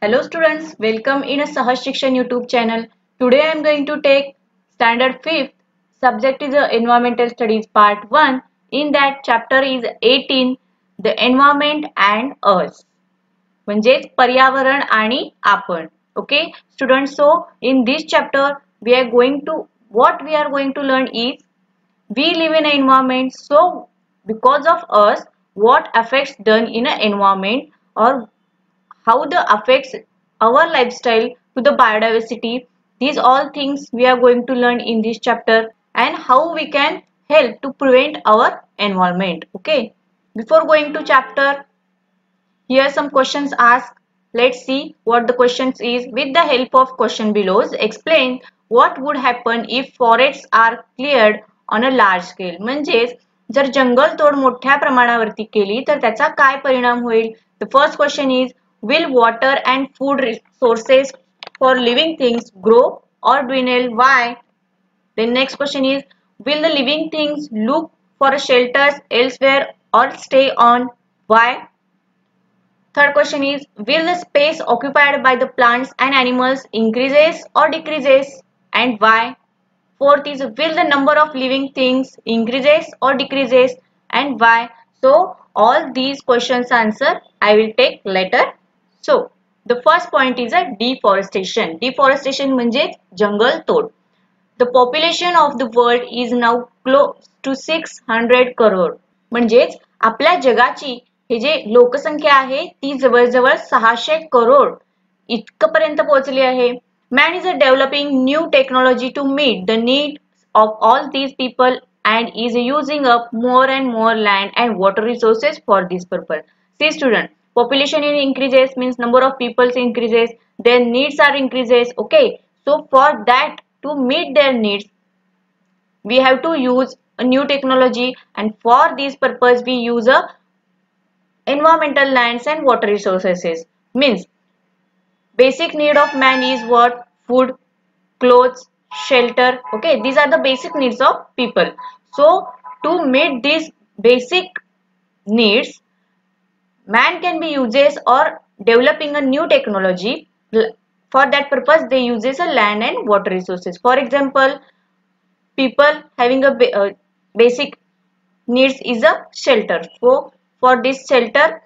Hello students, welcome in a Sahaj Shikshan YouTube channel. Today I am going to take standard 5th. Subject is Environmental Studies Part 1. In that chapter is 18, the environment and us. म्हणजेच पर्यावरण आणि आपण. Okay students, so in this chapter we are going to learn is we live in an environment, so because of us what affects done in an environment or how the affects our lifestyle to the biodiversity. These all things we are going to learn in this chapter, and how we can help to prevent our environment. Okay, before going to chapter, here some questions asked. Let's see what the questions is. With the help of question below, explain what would happen if forests are cleared on a large scale. म्हणजेच जर जंगल तोड मोठ्या प्रमाणावरती केली तर त्याचा काय परिणाम होईल. The first question is, will water and food sources for living things grow or dwindle? Why? The next question is, will the living things look for shelters elsewhere or stay on? Why? Third question is, will the space occupied by the plants and animals increases or decreases, and why? Fourth is, will the number of living things increases or decreases, and why? So all these questions answer I will take later. So the first point is a deforestation. Deforestation म्हणजे जंगल तोड. The population of the world is now close to 600 crore. म्हणजेच आपल्या जगाची हे जे लोकसंख्या आहे ती जवळजवळ 600 करोड इतकपर्यंत पोहोचली आहे. Man is developing new technology to meet the needs of all these people and is using up more and more land and water resources for this purpose. See student, population increases means number of people increases, their needs are increases. Okay, so for that, to meet their needs we have to use a new technology, and for this purpose we use a environmental lands and water resources. Means basic need of man is what? Food, clothes, shelter. Okay, these are the basic needs of people. So to meet these basic needs, man can be uses or developing a new technology. For that purpose they uses a land and water resources. For example, people having a basic needs is a shelter. So for this shelter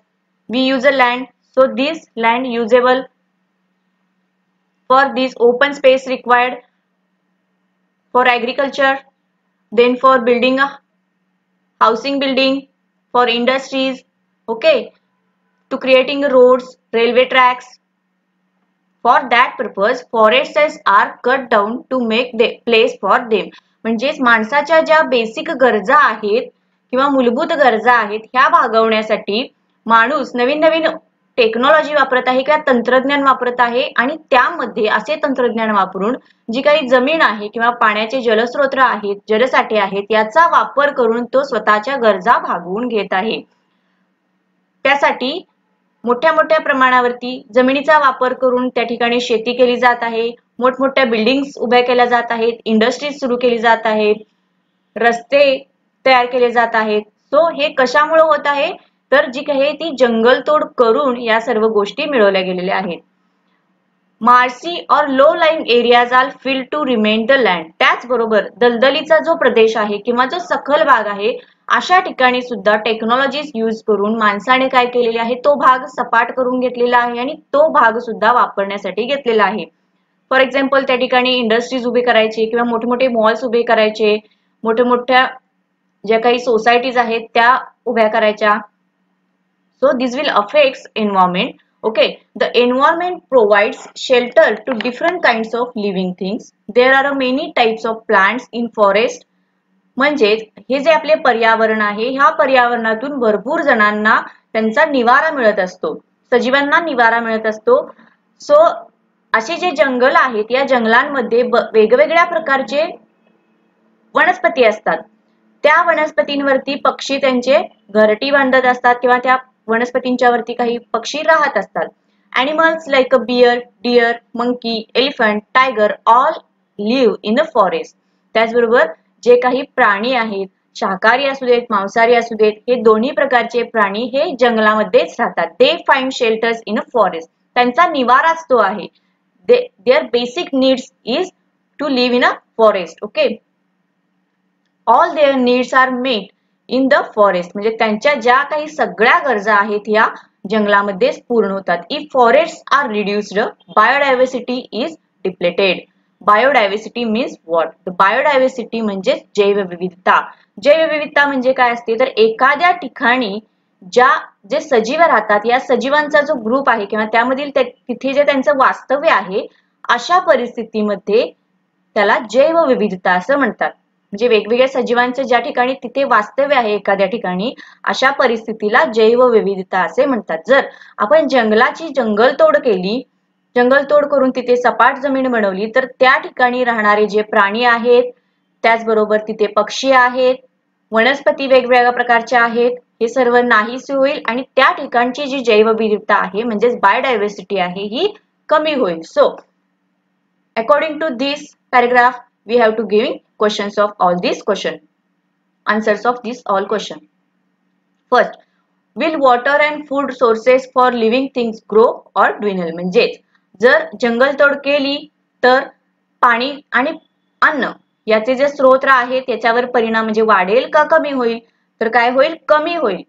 we use a land. So this land usable for this open space required for agriculture, then for building a housing building, for industries. Okay, to creating roads, railway tracks. For that purpose forests are cut down to make the place for them. म्हणजेच माणसाच्या ज्या basic गरजा आहेत किंवा मूलभूत गरजा आहेत ह्या भागवण्यासाठी माणूस नवीन नवीन टेक्नॉलॉजी वापरत आहे किंवा तंत्रज्ञान वापरत आहे, आणि त्यामध्ये असे तंत्रज्ञान वापरून जी काही जमीन आहे किंवा पाण्याचे जलस्रोत आहेत, जलसाठे आहेत याचा वापर करून तो स्वतःच्या गरजा भागवून घेत आहे. त्यासाठी मोठ्या मोठ्या प्रमाणावरती जमिनीचा वापर करून त्या ठिकाणी शेती केली जात आहे, मोठमोठ्या बिल्डिंग्स उभ्या केल्या जात आहेत, इंडस्ट्रीज सुरू केली जात आहेत, रस्ते तयार केले जात आहेत. सो हे कशामुळे होत आहे तर जी काही ती जंगलतोड करून या सर्व गोष्टी मिळवल्या गेलेल्या आहेत. मार्सी और low lying areas are filled to remain the land. त्याचबरोबर दलदलीचा जो प्रदेश आहे किंवा जो सखल भाग आहे अशा ठिकाणी सुद्धा टेक्नॉलॉजीज यूज करून माणसाने काय केलेले आहे तो भाग सपाट करून घेतलेला आहे आणि तो भाग सुद्धा वापरण्यासाठी घेतलेला आहे. फॉर एक्झाम्पल त्या ठिकाणी इंडस्ट्रीज उभे करायचे किंवा मोठे मोठे मॉल्स उभे करायचे, मोठ्या मोठ्या ज्या काही सोसायटीज आहेत त्या उभ्या करायच्या. So this will affect environment. Okay, the environment provides shelter to different kinds of living things. There are many types of plants in forest. म्हणजेच हे जे आपले पर्यावरण आहे ह्या पर्यावरणातून भरपूर जणांना त्यांचा निवारा मिळत असतो, सजीवांना निवारा मिळत असतो. सो असे जे जंगल आहेत या जंगलांमध्ये वेगवेगळ्या प्रकारचे वनस्पती असतात. त्या वनस्पतींवरती पक्षी त्यांचे घरटी बांधत असतात किंवा त्या वनस्पतींच्या वरती काही पक्षी राहत असतात. Animals like a bear, deer, monkey, elephant, tiger all live in a forest. त्याचबरोबर जे काही प्राणी आहेत, शाकाहारी असू देत मांसाहारी असू देत, हे दोन्ही प्रकारचे प्राणी हे जंगलामध्येच राहतात. They find shelters in a forest. त्यांचा निवाराच तो आहे. Their basic needs is to live in a forest. Okay, all their needs are met in the forest. म्हणजे त्यांच्या ज्या काही सगळ्या गरजा आहेत या जंगलामध्येच पूर्ण होतात. If forests are reduced, biodiversity is depleted. Biodiversity means what? The biodiversity म्हणजे जैवविविधता. जैवविविधता म्हणजे काय असते तर एखाद्या ठिकाणी जे सजीव राहतात या सजीवांचा जो ग्रुप आहे किंवा त्यामधील तिथे जे त्यांचं वास्तव्य आहे अशा परिस्थितीमध्ये त्याला जैवविविधता असं म्हणतात. म्हणजे वेगवेगळ्या सजीवांचे ज्या ठिकाणी तिथे वास्तव्य आहे एखाद्या ठिकाणी अशा परिस्थितीला जैवविविधता असे म्हणतात. जर आपण जंगलाची जंगलतोड केली, जंगलतोड करून तिथे सपाट जमीन बनवली तर त्या ठिकाणी राहणारे जे प्राणी आहेत त्याचबरोबर तिथे पक्षी आहेत, वनस्पती वेगवेगळ्या प्रकारच्या आहेत, हे सर्व नाहीसे होईल आणि त्या ठिकाणची जी जैवविविधता आहे म्हणजेच बायोडायव्हर्सिटी आहे ही कमी होईल. So according to this paragraph we have to give questions of all this question, answers of this all question. First, will water and food sources for living things grow or dwindle? म्हणजेच जर जंगलतोड केली तर पाणी आणि अन्न याचे जे स्रोत आहेत त्याच्यावर परिणाम म्हणजे वाढेल का कमी होईल? तर काय होईल? कमी होईल.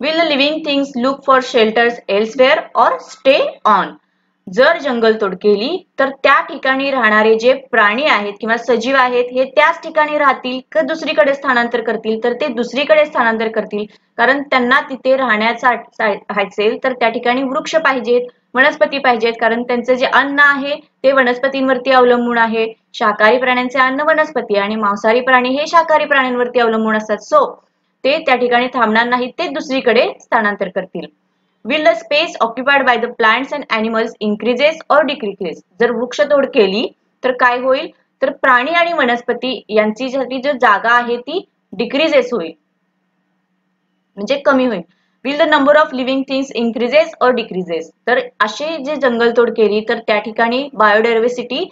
Will the living things look for shelters elsewhere or stay on? जर जंगलतोड केली तर त्या ठिकाणी राहणारे जे प्राणी आहेत किंवा सजीव आहेत हे त्याच ठिकाणी राहतील का दुसरीकडे स्थानांतर करतील? तर ते दुसरीकडे स्थानांतर करतील, कारण त्यांना तिथे राहण्याचा असेल तर त्या ठिकाणी वृक्ष पाहिजेत, वनस्पती पाहिजेत, कारण त्यांचं जे अन्न आहे ते वनस्पतींवरती अवलंबून आहे. शाकाहारी प्राण्यांचे अन्न वनस्पती आणि मांसाहारी प्राणी हे शाकाहारी प्राण्यांवरती अवलंबून असतात. सो ते त्या ठिकाणी थांबणार नाहीत, ते दुसरीकडे स्थानांतर करतील. Will the space occupied by the plants and animals increases or decreases? जर वृक्षतोड केली तर काय होईल? तर प्राणी आणि वनस्पती यांची जी जागा आहे ती डिक्रीजेस होईल, म्हणजे कमी होईल. Will the number of living things increases or decreases? तर असे जे जंगलतोड केली तर त्या ठिकाणी बायोडायव्हर्सिटी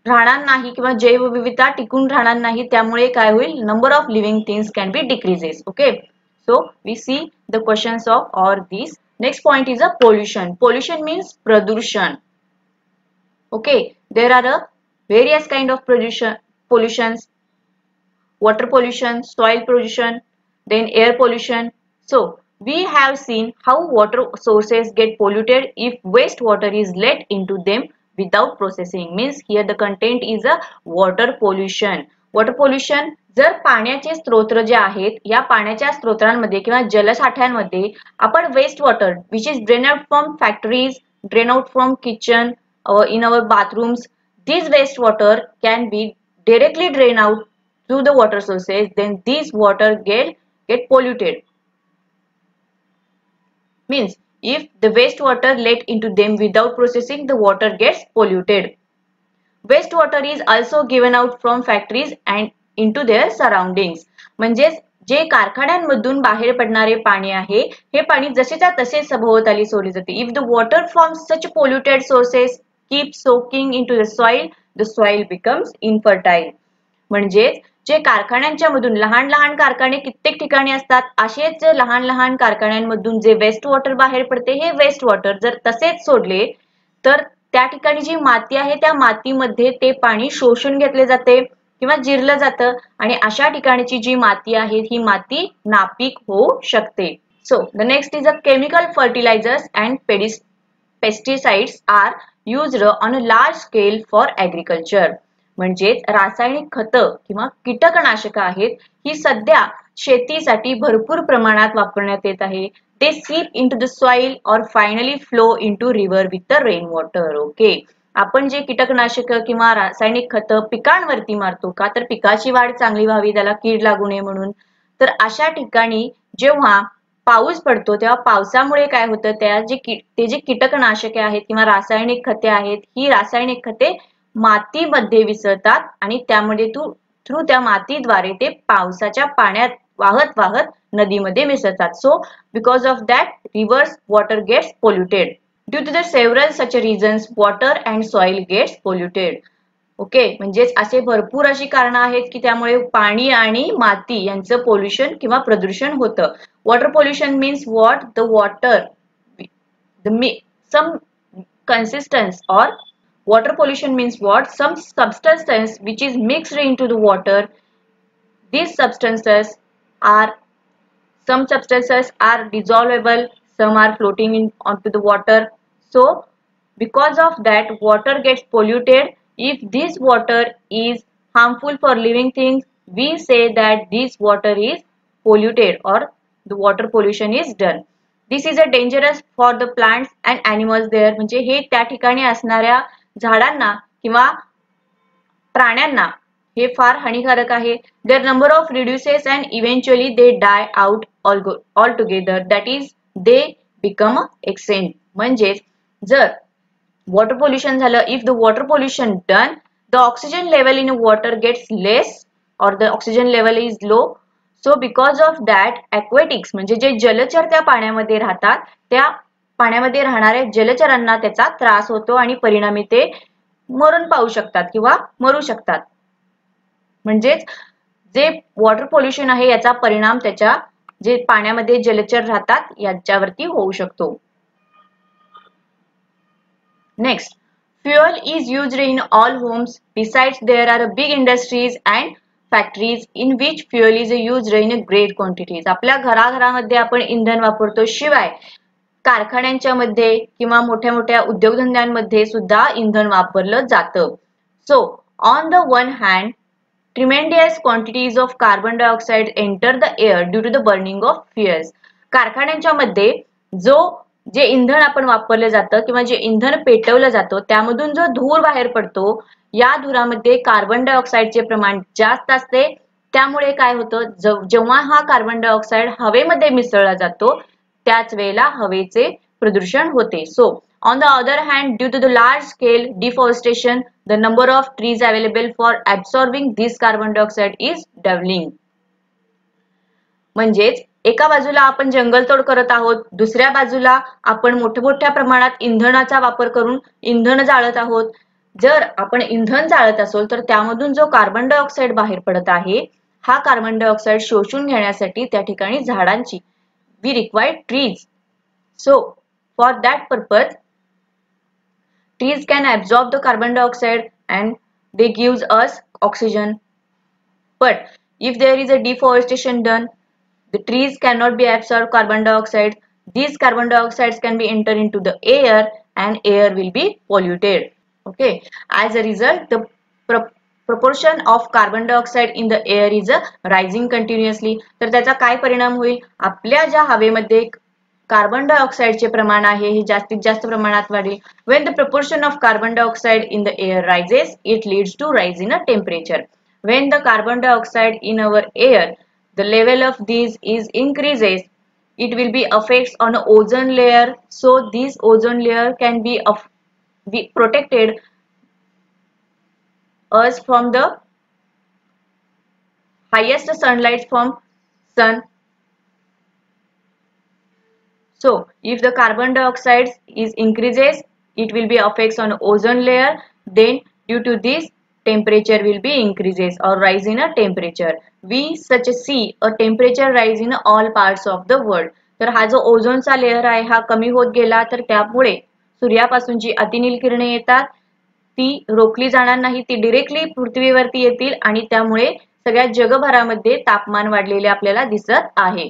राहणार नाही किंवा जैवविविधता टिकून राहणार नाही, त्यामुळे काय होईल? Number of living things can be decreases. Okay, so we see the questions of all these. Next point is a pollution. Pollution means प्रदूषण. Okay, there are a various kind of pollutions: water pollution, soil pollution, then air pollution. So we have seen how water sources get polluted if wastewater is let into them without processing. Means here the content is a water pollution. Water pollution, जर पाण्याचे स्रोत जे आहेत या पाण्याच्या स्रोतांमध्ये किंवा जलसाठ्यांमध्ये आपण waste water which is drain out from factories, drain out from kitchen, in our bathrooms, this wastewater can be directly drained out through the water sources, then these water get polluted. Means if the wastewater let into them without processing, the water gets polluted. Wastewater is also given out from factories and into their surroundings. म्हणजे जे कारखान्यांमधून बाहेर पडणारे पाणी आहे हे पाणी जसेच्या तसे सभोवताली सोडले जाते. If the water from such polluted sources keeps soaking into the soil becomes infertile. म्हणजे जे कारखान्यांच्या मधून लहान लहान कारखाने कित्येक ठिकाणी असतात, असेच जे लहान लहान कारखान्यांमधून जे वेस्ट वॉटर बाहेर पडते हे वेस्ट वॉटर जर तसेच सोडले तर त्या ठिकाणी जी माती आहे त्या मातीमध्ये ते पाणी शोषून घेतले जाते किंवा जिरलं जातं आणि अशा ठिकाणची जी माती आहे ही माती नापीक होऊ शकते. So the next is a chemical fertilisers and pesticides are used on a large scale for agriculture. म्हणजेच रासायनिक खतं किंवा कीटकनाशक आहेत ही सध्या शेतीसाठी भरपूर प्रमाणात वापरण्यात येत आहे. ते सीप इनटू द सॉइल और finally flow into river with the rain water. Okay, आपण जे कीटकनाशक किंवा रासायनिक खतं पिकांवरती मारतो का तर पिकाची वाढ चांगली व्हावी, त्याला कीड लागू नये म्हणून. तर अशा ठिकाणी जेव्हा पाऊस पडतो तेव्हा पावसामुळे काय होतं, ते जे कीटकनाशके आहेत किंवा रासायनिक खते आहेत ही रासायनिक खते मातीमध्ये मिसळतात आणि त्यामध्ये थ्रू त्या मातीद्वारे ते पावसाच्या पाण्यात वाहत वाहत नदीमध्ये मिसळतात. So because of that rivers water gets polluted. Due to the several such reasons water and soil gets polluted. Okay, म्हणजेच असे भरपूर अशी कारणं आहेत की त्यामुळे पाणी आणि माती यांचं पोल्युशन किंवा प्रदूषण होतं. Water pollution means what? The water some consistence, or water pollution means what? Some substance which is mixed into the water. These substances are Some substances are dissolvable, some are floating onto the water. So because of that, water gets polluted. If this water is harmful for living things, we say that this water is polluted, or the water pollution is done. This is a dangerous for the plants and animals there. म्हणजे हे त्या ठिकाणी असणाऱ्या झाडांना किंवा प्राण्यांना हे फार हानिकारक आहे. Their number of reduces and eventually they die out altogether. That is, they become extinct. म्हणजेच जर water pollution झालं, if the water pollution done, the oxygen level in water gets less or the oxygen level is low. So because of that, aquatics म्हणजे जे जलचर त्या पाण्यामध्ये राहतात, त्या पाण्यामध्ये राहणाऱ्या जलचरांना त्याचा त्रास होतो आणि परिणामी ते मरून पावू शकतात किंवा मरू शकतात. म्हणजेच जे वॉटर पोल्युशन आहे याचा परिणाम त्याच्या जे पाण्यामध्ये जलचर राहतात यांच्यावरती होऊ शकतो. Next, fuel is used in all homes. Besides, there are big industries and factories in which fuel is used in great quantities. आपल्या घराघरामध्ये आपण इंधन वापरतो, शिवाय कारखान्यांच्या मध्ये किंवा मोठ्या मोठ्या उद्योगधंद्यांमध्ये सुद्धा इंधन वापरलं जातं. So on the one hand, tremendous quantities of carbon dioxide enter the air due to the burning of fuels. कारखान्यांच्या मध्ये जे इंधन आपण वापरले जातं किंवा जे इंधन पेटवलं जातं त्यामधून जो धूर बाहेर पडतो, या धुरामध्ये कार्बन डायऑक्साईडचे प्रमाण जास्त असते. त्यामुळे काय होतं, जेव्हा हा कार्बन डायऑक्साईड हवेमध्ये मिसळला जातो त्याच वेळेला हवेचे प्रदूषण होते. So on the other hand, due to the large scale deforestation, the number of trees available for absorbing this carbon dioxide is doubling. म्हणजेच एका बाजूला आपण जंगलतोड करत आहोत, दुसऱ्या बाजूला आपण मोठ्या प्रमाणात इंधनाचा वापर करून इंधन जाळत आहोत. जर आपण इंधन जाळत असोल तर त्यामधून जो कार्बन डायऑक्साईड बाहेर पडत आहे, हा कार्बन डायऑक्साईड शोषून घेण्यासाठी त्या ठिकाणी झाडांची we require trees. So for that purpose, trees can absorb the carbon dioxide and they gives us oxygen. But if there is a deforestation done, the trees cannot be absorb carbon dioxide. These carbon dioxides can be enter into the air and air will be polluted. Okay. As a result, the proportion of carbon dioxide in the air is rising continuously. तर त्याचा काय परिणाम होईल, आपल्या ज्या हवेमध्ये carbon डायऑक्साईडचे प्रमाण आहे हे जास्तीत जास्त प्रमाणात वाढेल. When the proportion of carbon dioxide in the air rises, it leads to rise in a temperature. When the carbon dioxide in our air, the level of these is increases, it will be effects on ozone layer. So this ozone layer can be protected us from the highest sunlight from sun. So if the carbon dioxide is increases, it will be effects on ozone layer. Then due to this, temperature will be increases or rise in a temperature. We such see a temperature rise in all parts of the world. तर हा जो ओझोनचा layer आहे हा कमी होत गेला तर त्यामुळे सूर्यापासून जी अतिनील किरणे येतात ती रोखली जाणार नाही, ती डायरेक्टली पृथ्वीवरती येतील आणि त्यामुळे सगळ्या जगभरामध्ये तापमान वाढलेले आपल्याला दिसत आहे.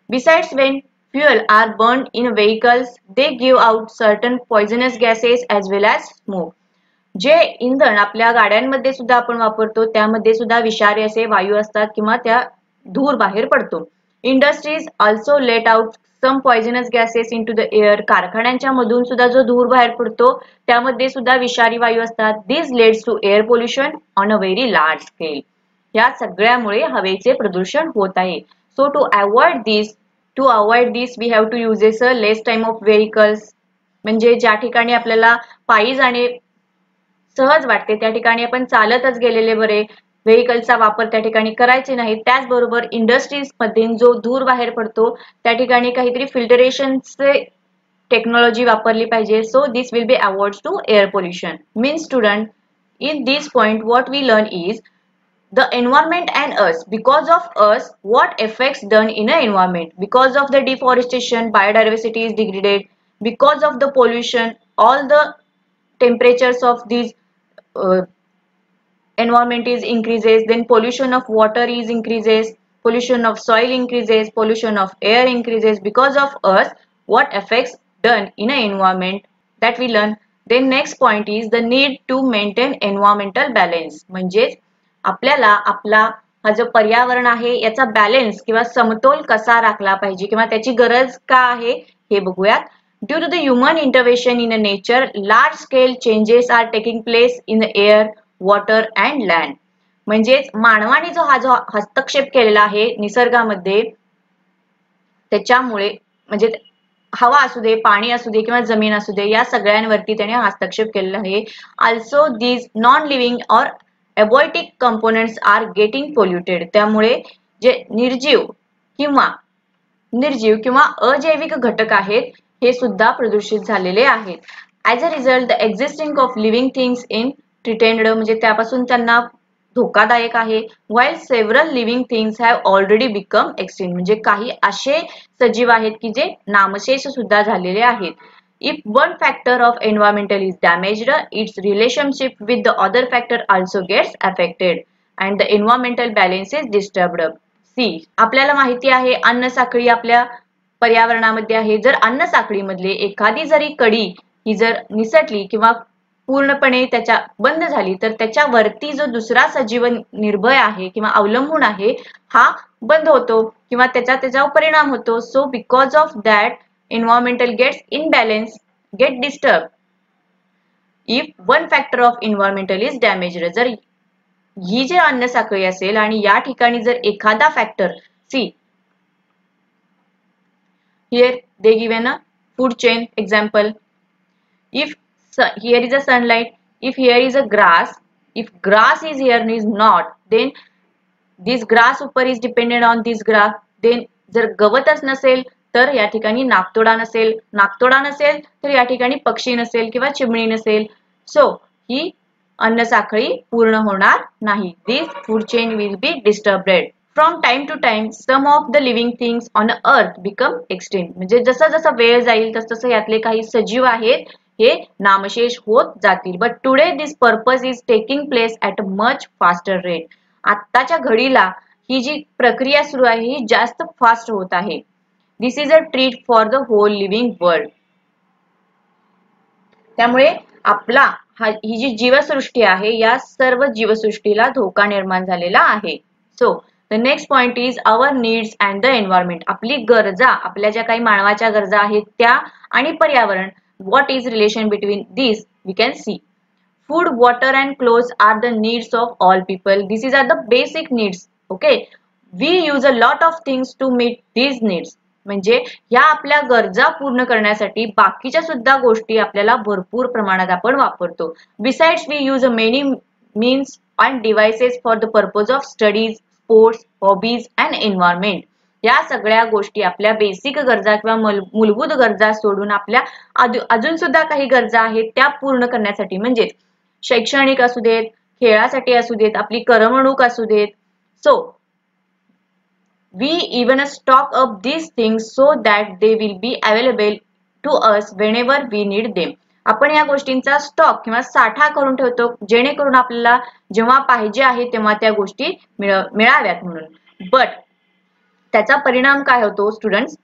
Besides, when fuel are burned in vehicles, they give out certain poisonous gases as well as smoke. जे इंधन आपल्या गाड्यांमध्ये सुद्धा आपण वापरतो त्यामध्ये सुद्धा विषारी असे वायू असतात किंवा त्या धूर बाहेर पडतो. Industries also let out some poisonous gases into the air. कारखान्यांच्या मधून सुद्धा जो धूर बाहेर पडतो त्यामध्ये सुद्धा विषारी वायू असतात. This leads to air pollution on a very large scale. या सगळ्यामुळे हवेचे प्रदूषण होत आहे. So to avoid this we have to use a less time of vehicles. म्हणजे ज्या ठिकाणी आपल्याला पायी जाणे सहज वाटते त्या ठिकाणी आपण चालतच गेलेले बरे, व्हेइकलचा वापर त्या ठिकाणी करायचे नाही. त्याचबरोबर इंडस्ट्रीज मध्ये जो धूर बाहेर पडतो त्या ठिकाणी काहीतरी फिल्टरेशनचे टेक्नॉलॉजी वापरली पाहिजे. So this will be avoid to air pollution. Means student, in this point what we learn is the environment and us. Because of us, what effects done in an environment? Because of the deforestation, biodiversity is degraded. because of the pollution, all the temperatures of these environment is increases, then pollution of water is increases, pollution of soil increases, pollution of air increases. Because of us, what effects done in an environment that we learn. Then next point is the need to maintain environmental balance. म्हणजेच आपल्याला आपला हा जो पर्यावरण आहे याचा balance किंवा समतोल कसा राखला पाहिजे किंवा त्याची गरज का आहे हे बघूयात. Due to the human intervention in the nature, large scale changes are taking place in the air, water and land. म्हणजेच मानवाने जो हस्तक्षेप केलेला आहे निसर्गामध्ये त्याच्यामुळे म्हणजे हवा असू दे, पाणी असू दे किंवा जमीन असू दे, या सगळ्यांवरती त्याने हस्तक्षेप केलेला आहे. Also these non living or abiotic components are getting polluted. त्यामुळे जे निर्जीव किंवा अजैविक घटक आहेत हे सुद्धा प्रदूषित झालेले आहेत. As a result the existing of living things in threatened म्हणजे त्यापासून त्यांना धोकादायक आहे. while several living things have already become extinct म्हणजे काही असे सजीव आहेत की जे नामशेष सुद्धा झालेले आहेत. If one factor of environmental is damaged, its relationship with the other factor also gets affected and the environmental balance is disturbed. See, आपल्याला माहिती आहे अन्न साखळी आपल्या पर्यावरणामध्ये आहे. जर अन्न साखळीमधले एखादी जरी कडी ही जर निसटली किंवा पूर्णपणे त्याच्या बंद झाली तर त्याच्यावरती जो दुसरा सजीव निर्भय आहे किंवा अवलंबून आहे हा बंद होतो किंवा त्याच्यावर परिणाम होतो. So because of that environmental gets imbalance, get disturbed. If one factor of environmental is damaged, जर ही जे अन्न साखळी असेल आणि या ठिकाणी जर एखादा factor, see here they given a food chain example. If here is a sunlight, if here is a grass, if grass is here and is not, then this grass upper is dependent on this grass. Then जर गवतच नसेल तर या ठिकाणी नाकतोडा नसेल तर या ठिकाणी पक्षी नसेल किंवा चिमणी नसेल. सो ही अन्न साखळी पूर्ण होणार नाही. This food chain will be disturbed. From time to time some of the living things on earth become extinct म्हणजे जसं वेळ जाईल तसं यातले काही सजीव आहेत हे नामशेष होत जातील. But today this purpose is taking place at a much faster rate. आत्ताच्या घडीला ही जी प्रक्रिया सुरू आहे ही जास्त फास्ट होत आहे. This is a treat for the whole living world. त्यामुळे ही जी जीवसृष्टी आहे या सर्व जीवसृष्टीला धोका निर्माण झालेला आहे. So the next point is our needs and the environment. आपली गरजा, आपल्या ज्या काही मानवाच्या गरजा आहेत त्या आणि पर्यावरण. What is relation between this we can see. Food, water and clothes are the needs of all people. This is are the basic needs. Okay, we use a lot of things to meet these needs. म्हणजे ह्या आपल्या गरजा पूर्ण करण्यासाठी बाकीच्या सुद्धा गोष्टी आपल्याला भरपूर प्रमाणात आपण वापरतो. Besides we use many means and devices for the purpose of studies, sports, hobbies and environment. या सगळ्या गोष्टी आपल्या बेसिक गरजा किंवा मूलभूत गरजा सोडून आपल्या अजून सुद्धा काही गरजा आहेत त्या पूर्ण करण्यासाठी म्हणजे शैक्षणिक असू देत, खेळासाठी असू देत, आपली करमणूक असू देत. So we even stock up these things so that they will be available to us whenever we need them. आपण या गोष्टींचा स्टॉक किंवा साठा करून ठेवतो जेणेकरून आपल्याला जेव्हा पाहिजे आहे तेव्हा त्या गोष्टी मिळाव्यात म्हणून. बट त्याचा परिणाम काय होतो स्टुडंट्स.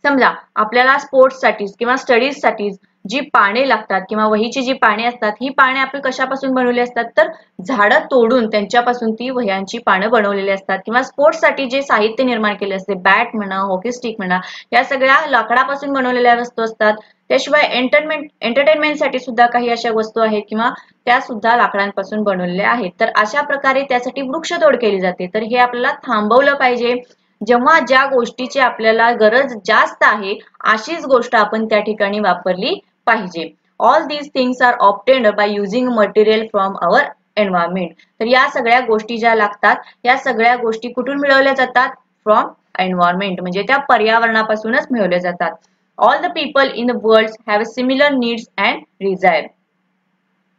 समजा आपल्याला स्पोर्ट्ससाठी किंवा स्टडीजसाठी जी पाने लागतात किंवा वहीची जी पाने असतात ही पाने आपण कशापासून बनवली असतात तर झाडं तोडून त्यांच्यापासून ती वह्यांची पानं बनवलेली असतात. किंवा स्पोर्ट्ससाठी जे साहित्य निर्माण केले असते, बॅट म्हणा, हॉकी स्टिक म्हणा, या सगळ्या लाकडापासून बनवलेल्या वस्तू असतात. त्याशिवाय एंटरटेनमेंटसाठी सुद्धा काही अशा वस्तू आहेत किंवा त्या सुद्धा लाकडांपासून बनवलेल्या आहेत. तर अशा प्रकारे त्यासाठी वृक्षतोड केली जाते. तर हे आपल्याला थांबवलं पाहिजे. जेव्हा ज्या गोष्टीची आपल्याला गरज जास्त आहे अशीच गोष्ट आपण त्या ठिकाणी वापरली पाहिजे. All these things are obtained by using material from our environment. तर या सगळ्या गोष्टी ज्या लागतात या सगळ्या गोष्टी कुठून मिळवल्या जातात फ्रॉम एन्व्हायरमेंट म्हणजे त्या पर्यावरणापासूनच मिळवल्या जातात. All the people in the world have similar needs and desire.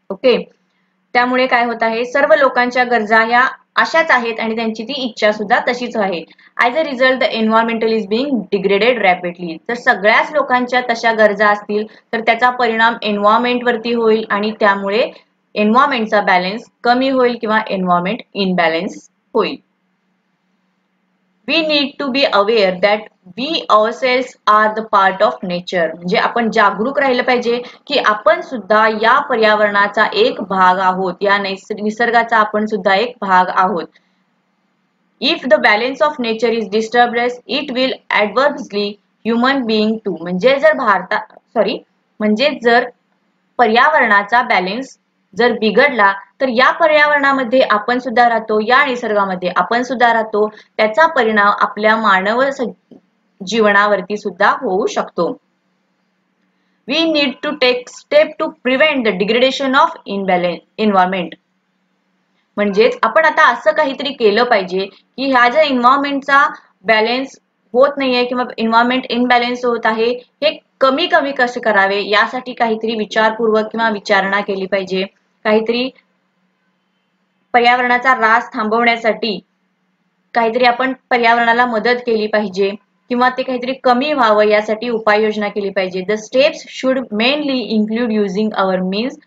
Okay, त्यामुळे काय होत आहे, सर्व लोकांच्या गरजा ह्या अशाच आहेत आणि त्यांची ती इच्छा सुद्धा तशीच आहे. As a result the environmental is being degraded rapidly. जर सगळ्याच लोकांच्या तशा गरजा असतील तर त्याचा परिणाम एन्व्हायरमेंट वरती होईल आणि त्यामुळे एन्व्हायरमेंटचा बॅलन्स कमी होईल किंवा एन्व्हायरमेंट इनबॅलन्स होईल. We need to be aware that we ourselves are the part of nature. म्हणजे आपण जागरूक राहिलं पाहिजे की आपण सुद्धा या पर्यावरणाचा एक भाग आहोत, या निसर्गाचा आपण सुद्धा एक भाग आहोत. If the balance of nature is disturbed, it will adversely human being too. म्हणजे जर पर्यावरणाचा बॅलन्स जर बिघडला तर या पर्यावरणामध्ये आपण सुद्धा राहतो, या निसर्गामध्ये आपण सुद्धा राहतो, त्याचा परिणाम आपल्या मानव जीवनावरती सुद्धा होऊ शकतो. We need to take step to prevent the degradation of environment. म्हणजेच आपण आता असं काहीतरी केलं पाहिजे की ह्या ज्या एन्व्हायरमेंटचा बॅलन्स होत नाहीये किंवा एन्व्हायरमेंट इनबॅलन्स होत आहे, हे कमी कमी कसे करावे यासाठी काहीतरी विचारपूर्वक किंवा विचारणा केली पाहिजे. काहीतरी पर्यावरणाचा ऱ्हास थांबवण्यासाठी काहीतरी आपण पर्यावरणाला मदत केली पाहिजे किंवा ते काहीतरी कमी व्हावं यासाठी उपाययोजना केली पाहिजे. The steps should mainly include using our means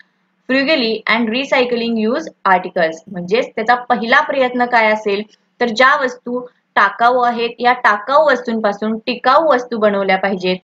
frugally and recycling use articles. म्हणजेच त्याचा पहिला प्रयत्न काय असेल तर ज्या वस्तू टाकाऊ आहेत या टाकाऊ वस्तूंपासून टिकाऊ वस्तू बनवल्या पाहिजेत.